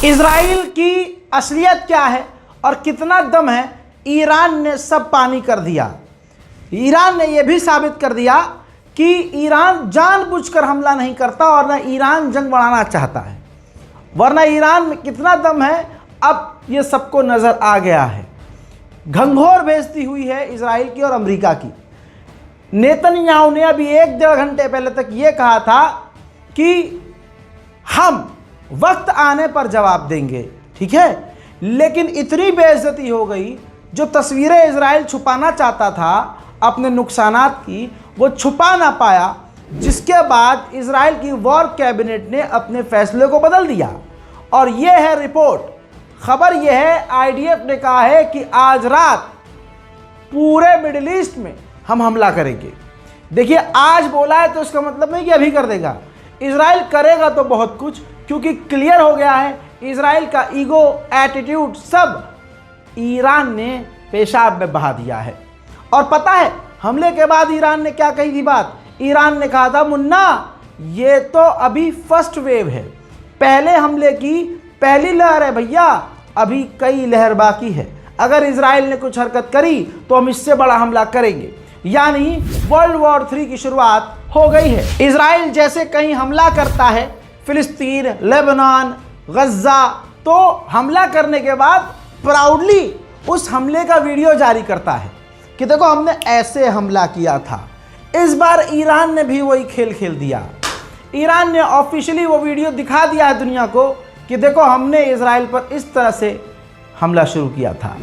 Israel की असलियत क्या है और कितना दम है, ईरान ने सब पानी कर दिया। ईरान ने यह भी साबित कर दिया कि ईरान जानबूझकर हमला नहीं करता और न ईरान जंग बढ़ाना चाहता है, वरना ईरान में कितना दम है अब ये सबको नज़र आ गया है। घंघोर बेइज्जती हुई है इजराइल की और अमेरिका की। नेतन्याहू ने अभी 1-1.5 घंटे पहले तक ये कहा था कि हम वक्त आने पर जवाब देंगे, ठीक है, लेकिन इतनी बेइज्जती हो गई, जो तस्वीरें इजराइल छुपाना चाहता था अपने नुकसानात की, वो छुपा ना पाया, जिसके बाद इजराइल की वॉर कैबिनेट ने अपने फैसले को बदल दिया। और ये है रिपोर्ट, खबर यह है, आईडीएफ ने कहा है कि आज रात पूरे मिडिल ईस्ट में हम हमला करेंगे। देखिए, आज बोला है तो इसका मतलब नहीं कि अभी कर देगा। इजराइल करेगा तो बहुत कुछ, क्योंकि क्लियर हो गया है इजराइल का ईगो, एटीट्यूड सब ईरान ने पेशाब में बहा दिया है। और पता है हमले के बाद ईरान ने क्या कही थी बात? ईरान ने कहा था, मुन्ना ये तो अभी फर्स्ट वेव है, पहले हमले की पहली लहर है भैया, अभी कई लहर बाकी है। अगर इजराइल ने कुछ हरकत करी तो हम इससे बड़ा हमला करेंगे। यानी वर्ल्ड वॉर 3 की शुरुआत हो गई है। इजराइल जैसे कहीं हमला करता है, फिलिस्तीन, लेबनान, गज्जा, तो हमला करने के बाद प्राउडली उस हमले का वीडियो जारी करता है कि देखो हमने ऐसे हमला किया था। इस बार ईरान ने भी वही खेल खेल दिया। ईरान ने ऑफिशियली वो वीडियो दिखा दिया है दुनिया को कि देखो हमने इजराइल पर इस तरह से हमला शुरू किया था।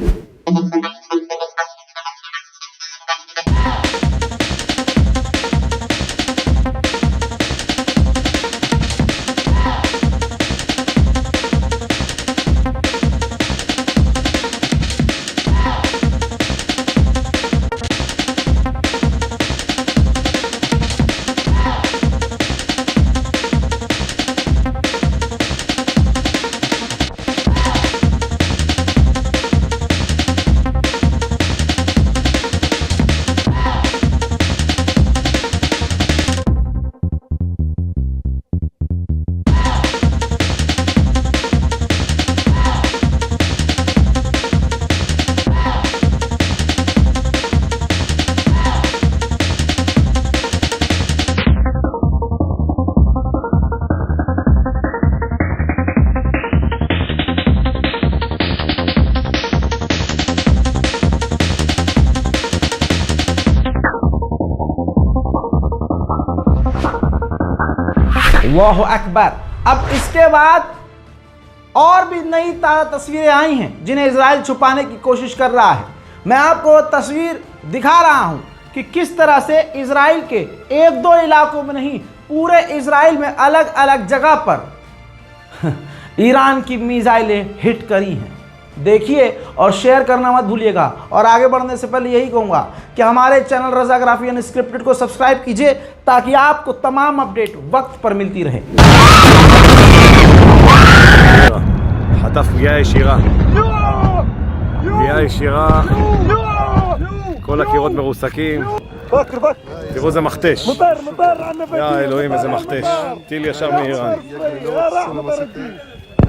अल्लाह अकबर। अब इसके बाद और भी नई ताज़ा तस्वीरें आई हैं जिन्हें इजराइल छुपाने की कोशिश कर रहा है। मैं आपको तस्वीर दिखा रहा हूं कि किस तरह से इजराइल के 1-2 इलाकों में नहीं, पूरे इजराइल में अलग अलग जगह पर ईरान की मिसाइलें हिट करी हैं। देखिए और शेयर करना मत भूलिएगा। और आगे बढ़ने से पहले यही कहूँगा कि हमारे चैनल रज़ाग्राफी अनस्क्रिप्टेड को सब्सक्राइब कीजिए ताकि आपको तमाम अपडेट वक्त पर मिलती रहे। חטף פגיעה ישירה, פגיעה ישירה, כל הקירות מרוסקים. תראו איזה מכתש, יא אלוהים איזה מכתש, טיל ישר מאיראן.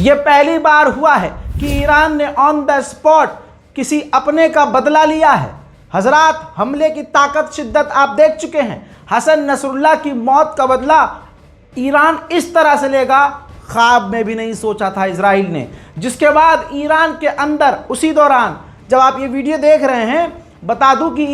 यह पहली बार हुआ है कि ईरान ने ऑन द स्पॉट किसी अपने का बदला लिया है। हजरात, हमले की ताकत शिद्दत आप देख चुके हैं। हसन नसरुल्लाह की मौत का बदला ईरान इस तरह से लेगा, ख्वाब में भी नहीं सोचा था इजराइल ने। जिसके बाद ईरान के अंदर उसी दौरान जब आप ये वीडियो देख रहे हैं, बता दूं कि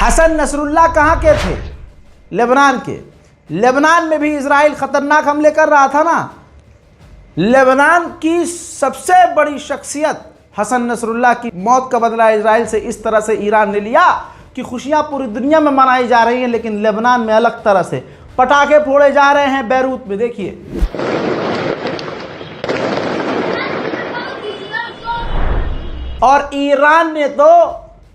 हसन नसरुल्लाह कहाँ के थे? लेबनान के। लेबनान में भी इजराइल खतरनाक हमले कर रहा था ना। लेबनान की सबसे बड़ी शख्सियत हसन नसरुल्लाह की मौत का बदला इजराइल से इस तरह से ईरान ने लिया कि खुशियां पूरी दुनिया में मनाई जा रही हैं, लेकिन लेबनान में अलग तरह से पटाखे फोड़े जा रहे हैं। बैरूत में देखिए, और ईरान ने तो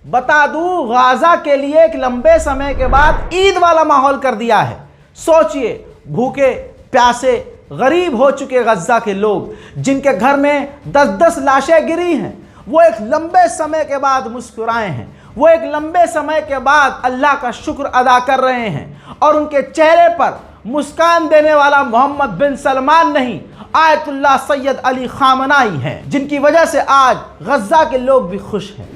बता दूं गाजा के लिए एक लंबे समय के बाद ईद वाला माहौल कर दिया है। सोचिए, भूखे प्यासे गरीब हो चुके गजा के लोग, जिनके घर में 10-10 लाशें गिरी हैं, वो एक लंबे समय के बाद मुस्कुराए हैं। वो एक लंबे समय के बाद अल्लाह का शुक्र अदा कर रहे हैं, और उनके चेहरे पर मुस्कान देने वाला मोहम्मद बिन सलमान नहीं, आयतुल्लाह सैयद अली खामनाई हैं, जिनकी वजह से आज गजा के लोग भी खुश हैं।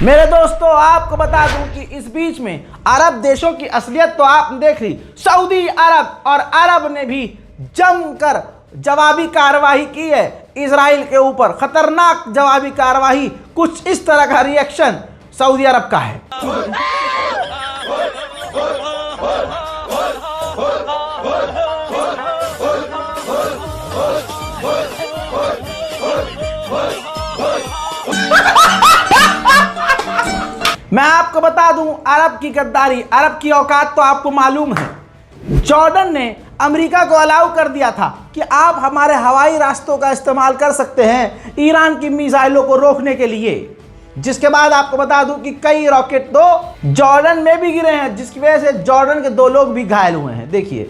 मेरे दोस्तों, आपको बता दूं कि इस बीच में अरब देशों की असलियत तो आपने देख ली। सऊदी अरब और अरब ने भी जमकर जवाबी कार्रवाई की है इजराइल के ऊपर। खतरनाक जवाबी कार्रवाई, कुछ इस तरह का रिएक्शन सऊदी अरब का है। मैं आपको बता दूं, अरब की गद्दारी, अरब की औकात तो आपको मालूम है। जॉर्डन ने अमेरिका को अलाउ कर दिया था कि आप हमारे हवाई रास्तों का इस्तेमाल कर सकते हैं ईरान की मिसाइलों को रोकने के लिए। जिसके बाद आपको बता दूं कि कई रॉकेट तो जॉर्डन में भी गिरे हैं, जिसकी वजह से जॉर्डन के 2 लोग भी घायल हुए हैं। देखिए,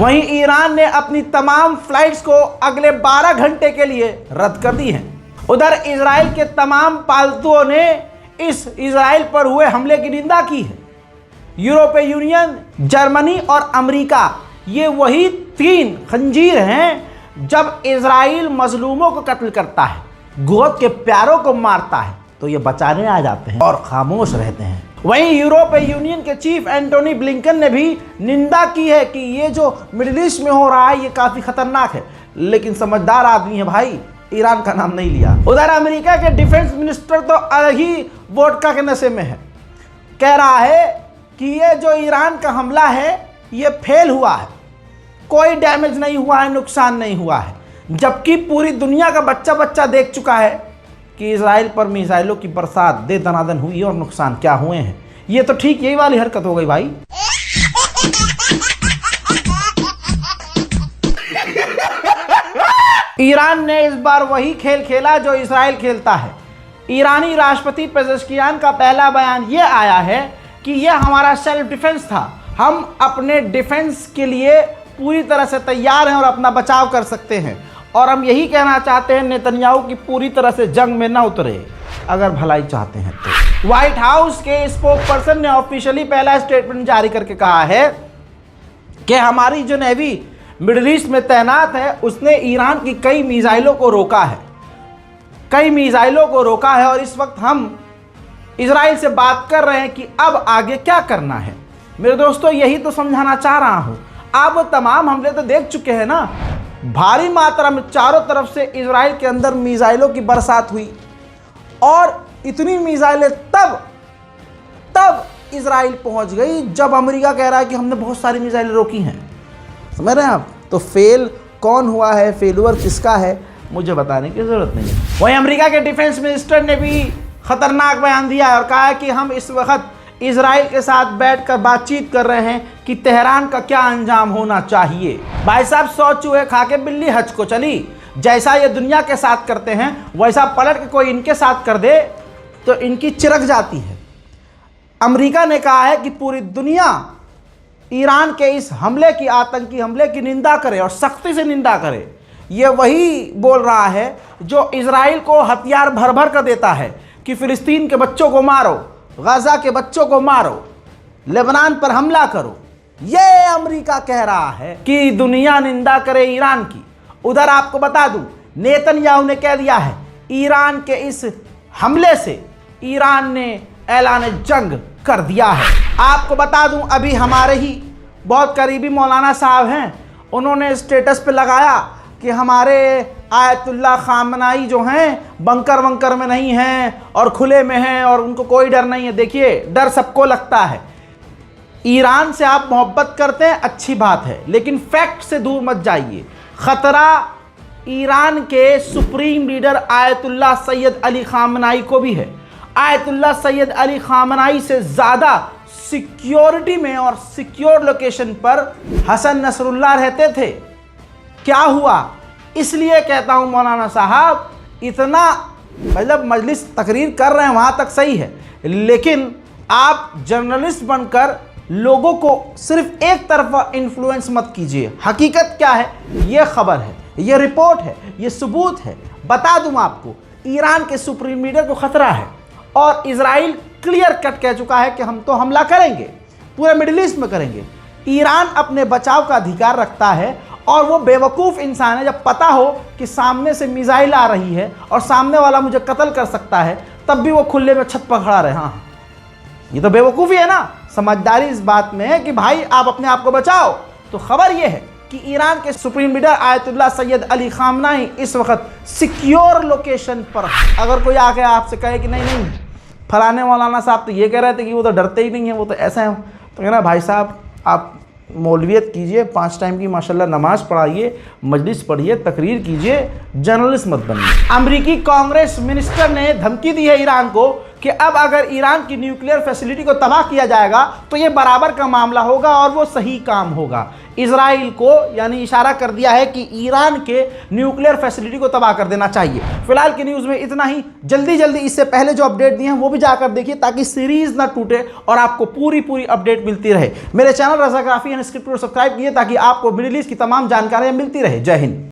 वहीं ईरान ने अपनी तमाम फ्लाइट्स को अगले 12 घंटे के लिए रद्द कर दी हैं। उधर इजराइल के तमाम पालतुओं ने इस इजराइल पर हुए हमले की निंदा की है। यूरोपीय यूनियन, जर्मनी और अमेरिका, ये वही 3 खंजीर हैं जब इजराइल मजलूमों को कत्ल करता है, गोद के प्यारों को मारता है, तो ये बचाने आ जाते हैं और खामोश रहते हैं। वहीं यूरोपीय यूनियन के चीफ एंटोनी ब्लिंकन ने भी निंदा की है कि ये जो मिडिल ईस्ट में हो रहा है ये काफ़ी खतरनाक है, लेकिन समझदार आदमी है भाई, ईरान का नाम नहीं लिया। उधर अमेरिका के डिफेंस मिनिस्टर तो अलग ही वोडका के नशे में है। कह रहा है कि ये जो ईरान का हमला है ये फेल हुआ है, कोई डैमेज नहीं हुआ है, नुकसान नहीं हुआ है, जबकि पूरी दुनिया का बच्चा बच्चा देख चुका है कि इजराइल पर मिसाइलों की बरसात दे दनादन हुई और नुकसान क्या हुए हैं। ये तो ठीक यही वाली हरकत हो गई भाई। ईरान ने इस बार वही खेल खेला जो इजराइल खेलता है। ईरानी राष्ट्रपति पेजेश्कियान का पहला बयान ये आया है कि यह हमारा सेल्फ डिफेंस था, हम अपने डिफेंस के लिए पूरी तरह से तैयार हैं और अपना बचाव कर सकते हैं, और हम यही कहना चाहते हैं नेतन्याहू की पूरी तरह से जंग में न उतरे अगर भलाई चाहते हैं तो। व्हाइट हाउस के स्पोक पर्सन ने ऑफिशियली पहला स्टेटमेंट जारी करके कहा है कि हमारी जो नेवी मिडिल ईस्ट में तैनात है उसने ईरान की कई मिसाइलों को रोका है, कई मिसाइलों को रोका है। और इस वक्त हम इजराइल से बात कर रहे हैं कि अब आगे क्या करना है। मेरे दोस्तों, यही तो समझाना चाह रहा हूं। आप वो तमाम हमले तो देख चुके हैं ना, भारी मात्रा में चारों तरफ से इजराइल के अंदर मिसाइलों की बरसात हुई, और इतनी मिसाइलें तब इजराइल पहुंच गई जब अमेरिका कह रहा है कि हमने बहुत सारी मिसाइलें रोकी हैं। समझ रहे हैं आप? तो फेल कौन हुआ है, फेलुअर किसका है, मुझे बताने की जरूरत नहीं है। वहीं अमेरिका के डिफेंस मिनिस्टर ने भी खतरनाक बयान दिया है और कहा है कि हम इस वक्त इजराइल के साथ बैठकर बातचीत कर रहे हैं कि तेहरान का क्या अंजाम होना चाहिए। भाई साहब, 100 चूहे खा के बिल्ली हज को चली। जैसा ये दुनिया के साथ करते हैं वैसा पलट के कोई इनके साथ कर दे तो इनकी चिरक जाती है। अमेरिका ने कहा है कि पूरी दुनिया ईरान के इस हमले की, आतंकी हमले की निंदा करे और सख्ती से निंदा करे। ये वही बोल रहा है जो इजराइल को हथियार भर भर कर देता है कि फिलिस्तीन के बच्चों को मारो, गाजा के बच्चों को मारो, लेबनान पर हमला करो। ये अमेरिका कह रहा है कि दुनिया निंदा करे ईरान की। उधर आपको बता दूं, नेतन्याहू ने कह दिया है ईरान के इस हमले से ईरान ने ऐलान जंग कर दिया है। आपको बता दूं, अभी हमारे ही बहुत करीबी मौलाना साहब हैं, उन्होंने स्टेटस पे लगाया कि हमारे आयतुल्लाह खामनाई जो हैं बंकर वंकर में नहीं हैं और खुले में हैं और उनको कोई डर नहीं है। देखिए, डर सबको लगता है। ईरान से आप मोहब्बत करते हैं, अच्छी बात है, लेकिन फैक्ट से दूर मत जाइए। खतरा ईरान के supreme leader Ayatollah Syed Ali खामनाई को भी है। आयतुल्लाह सैयद अली खामनाई से ज़्यादा सिक्योरिटी में और सिक्योर लोकेशन पर हसन नसरुल्लाह रहते थे। क्या हुआ? इसलिए कहता हूं मौलाना साहब, इतना मतलब मजलिस तकरीर कर रहे हैं वहां तक सही है, लेकिन आप जर्नलिस्ट बनकर लोगों को सिर्फ एक तरफा इन्फ्लुएंस मत कीजिए। हकीकत क्या है, ये खबर है, ये रिपोर्ट है, ये सबूत है। बता दूं आपको, ईरान के सुप्रीम लीडर को खतरा है और इजराइल क्लियर कट कह चुका है कि हम तो हमला करेंगे, पूरे मिडिल ईस्ट में करेंगे। ईरान अपने बचाव का अधिकार रखता है और वो बेवकूफ़ इंसान है, जब पता हो कि सामने से मिसाइल आ रही है और सामने वाला मुझे कत्ल कर सकता है, तब भी वो खुले में छत पर खड़ा रहे। हाँ, ये तो बेवकूफ़ी है ना। समझदारी इस बात में है कि भाई आप अपने आप को बचाओ। तो खबर ये है कि ईरान के supreme leader Ayatollah Syed Ali खामनाई इस वक्त सिक्योर लोकेशन पर। अगर कोई आके आपसे कहे कि नहीं फलाने मौलाना साहब तो ये कह रहे थे कि वो तो डरते ही नहीं है, वो तो ऐसा है, तो कहना भाई साहब आप मौलवियत कीजिए, 5 टाइम की माशाल्लाह नमाज पढ़ाइए, मजलिस पढ़िए, तकरीर कीजिए, जर्नलिस्ट मत बनिए। अमेरिकी कांग्रेस मिनिस्टर ने धमकी दी है ईरान को कि अब अगर ईरान की न्यूक्लियर फैसिलिटी को तबाह किया जाएगा तो ये बराबर का मामला होगा और वो सही काम होगा। इजराइल को यानी इशारा कर दिया है कि ईरान के न्यूक्लियर फैसिलिटी को तबाह कर देना चाहिए। फिलहाल की न्यूज़ में इतना ही। जल्दी इससे पहले जो अपडेट दिए हैं वो भी जाकर देखिए ताकि सीरीज़ ना टूटे और आपको पूरी अपडेट मिलती रहे। मेरे चैनल रज़ा काफ़ी स्क्रिप्ट को सब्सक्राइब कीजिए ताकि आपको मिडिल ईस्ट की तमाम जानकारियाँ मिलती रहे। जय हिंद।